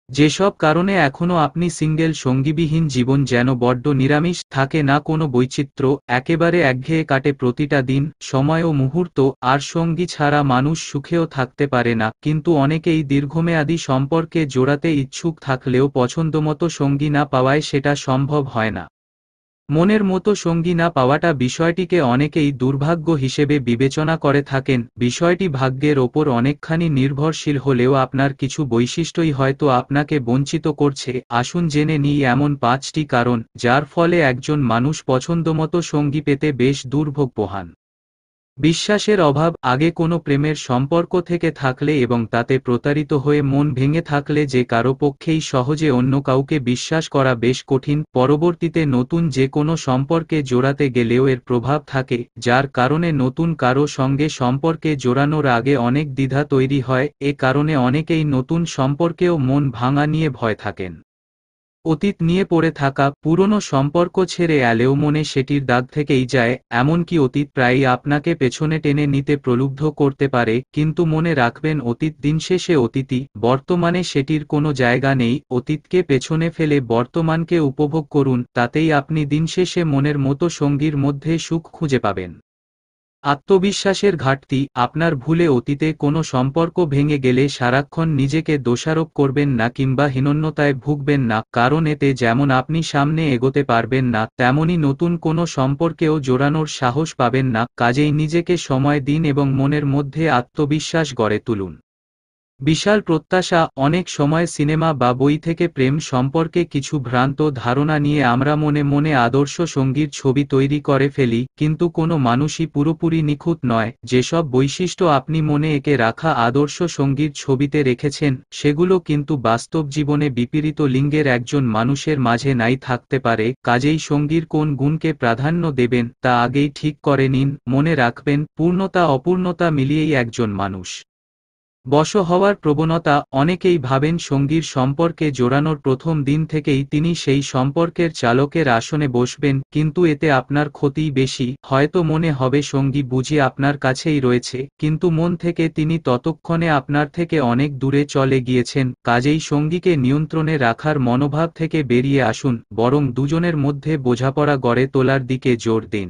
যেসব কারণে এখনো আপনি সিঙ্গেল, সঙ্গীবিহীন জীবন যেন বড্ড নিরামিষ, থাকে না কোনো বৈচিত্র্য, একেবারে একঘেয়ে কাটে প্রতিটা দিন, সময় ও মুহূর্ত। আর সঙ্গী ছাড়া মানুষ সুখেও থাকতে পারে না, কিন্তু অনেকেই দীর্ঘমেয়াদী সম্পর্কে জোড়াতে ইচ্ছুক থাকলেও পছন্দমতো সঙ্গী না পাওয়ায় সেটা সম্ভব হয় না। মনের মতো সঙ্গী না পাওয়াটা বিষয়টিকে অনেকেই দুর্ভাগ্য হিসেবে বিবেচনা করে থাকেন। বিষয়টি ভাগ্যের ওপর অনেকখানি নির্ভরশীল হলেও আপনার কিছু বৈশিষ্ট্যই হয়তো আপনাকে বঞ্চিত করছে। আসুন জেনে নিই এমন 5টি কারণ, যার ফলে একজন মানুষ পছন্দমতো সঙ্গী পেতে বেশ দুর্ভোগ পোহান। বিশ্বাসের অভাব। আগে কোনো প্রেমের সম্পর্ক থেকে থাকলে এবং তাতে প্রতারিত হয়ে মন ভেঙে থাকলে যে কারো পক্ষেই সহজে অন্য কাউকে বিশ্বাস করা বেশ কঠিন। পরবর্তীতে নতুন যে কোনো সম্পর্কে জোড়াতে গেলেও এর প্রভাব থাকে, যার কারণে নতুন কারো সঙ্গে সম্পর্কে জোড়ানোর আগে অনেক দ্বিধা তৈরি হয়। এ কারণে অনেকেই নতুন সম্পর্কেও মন ভাঙা নিয়ে ভয় থাকেন। অতীত নিয়ে পড়ে থাকা। পুরনো সম্পর্ক ছেড়ে এলেও মনে সেটির দাগ থেকেই যায়, এমনকি অতীত প্রায়ই আপনাকে পেছনে টেনে নিতে প্রলুব্ধ করতে পারে। কিন্তু মনে রাখবেন, অতীত দিনশেষে অতীতই, বর্তমানে সেটির কোনো জায়গা নেই। অতীতকে পেছনে ফেলে বর্তমানকে উপভোগ করুন, তাতেই আপনি দিনশেষে মনের মতো সঙ্গীর মধ্যে সুখ খুঁজে পাবেন। আত্মবিশ্বাসের ঘাটতি। আপনার ভুলে অতীতে কোনো সম্পর্ক ভেঙে গেলে সারাক্ষণ নিজেকে দোষারোপ করবেন না কিংবা হীনন্যতায় ভুগবেন না, কারণ এতে যেমন আপনি সামনে এগোতে পারবেন না, তেমনি নতুন কোনো সম্পর্কেও জোড়ানোর সাহস পাবেন না। কাজেই নিজেকে সময় দিন এবং মনের মধ্যে আত্মবিশ্বাস গড়ে তুলুন। বিশাল প্রত্যাশা। অনেক সময় সিনেমা বা বই থেকে প্রেম সম্পর্কে কিছু ভ্রান্ত ধারণা নিয়ে আমরা মনে মনে আদর্শ সঙ্গীর ছবি তৈরি করে ফেলি, কিন্তু কোনো মানুষই পুরোপুরি নিখুঁত নয়। যেসব বৈশিষ্ট্য আপনি মনে এঁকে রাখা আদর্শ সঙ্গীর ছবিতে রেখেছেন, সেগুলো কিন্তু বাস্তব জীবনে বিপরীত লিঙ্গের একজন মানুষের মাঝে নাই থাকতে পারে। কাজেই সঙ্গীর কোন গুণকে প্রাধান্য দেবেন তা আগেই ঠিক করে নিন। মনে রাখবেন, পূর্ণতা অপূর্ণতা মিলিয়েই একজন মানুষ। বশ হওয়ার প্রবণতা। অনেকেই ভাবেন সঙ্গীর সম্পর্কে জোড়ানোর প্রথম দিন থেকেই তিনি সেই সম্পর্কের চালকের আসনে বসবেন, কিন্তু এতে আপনার ক্ষতিই বেশি। হয়তো মনে হবে সঙ্গী বুঝি আপনার কাছেই রয়েছে, কিন্তু মন থেকে তিনি ততক্ষণে আপনার থেকে অনেক দূরে চলে গিয়েছেন। কাজেই সঙ্গীকে নিয়ন্ত্রণে রাখার মনোভাব থেকে বেরিয়ে আসুন, বরং দুজনের মধ্যে বোঝাপড়া গড়ে তোলার দিকে জোর দিন।